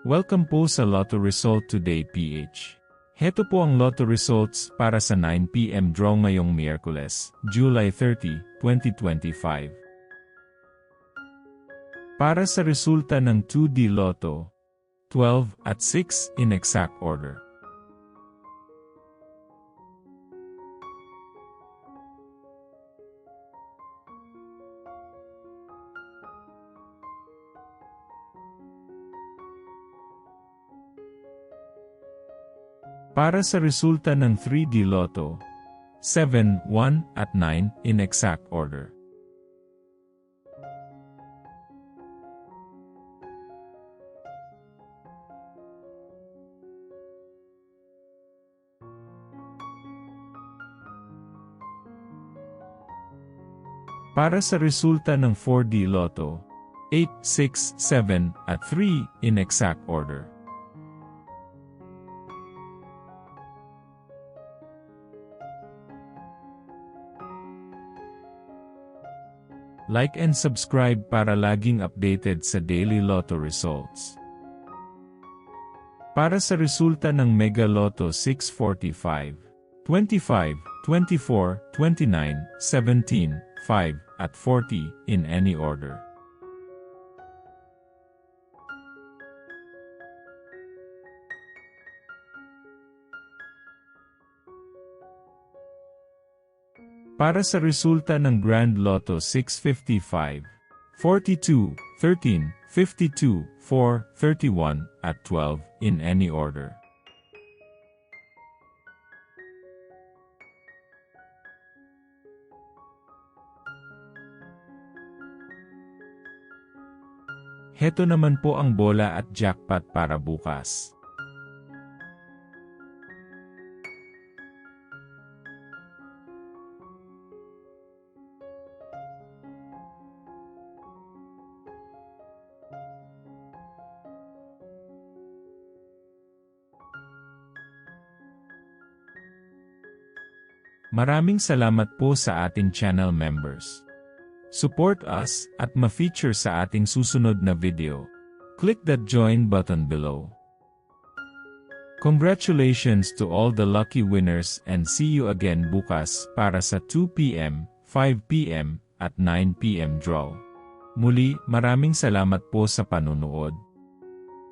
Welcome po sa Lotto Result Today PH. Heto po ang Lotto Results para sa 9 PM draw ngayong Miyerkules, July 30, 2025. Para sa resulta ng 2D Lotto, 12 at 6 in exact order. Para sa resulta ng 3D Lotto, 7, 1 at 9 in exact order. Para sa resulta ng 4D Lotto, 8, 6, 7 at 3 in exact order. Like and subscribe para laging updated sa daily Lotto results. Para sa resulta ng Mega Lotto 645, 25, 24, 29, 17, 5, at 40 in any order. Para sa resulta ng Grand Lotto 655, 42, 13, 52, 4, 31, at 12 in any order. Heto naman po ang bola at jackpot para bukas. Maraming salamat po sa ating channel members. Support us at ma-feature sa ating susunod na video. Click that join button below. Congratulations to all the lucky winners and see you again bukas para sa 2 PM, 5 PM at 9 PM draw. Muli, maraming salamat po sa panunood.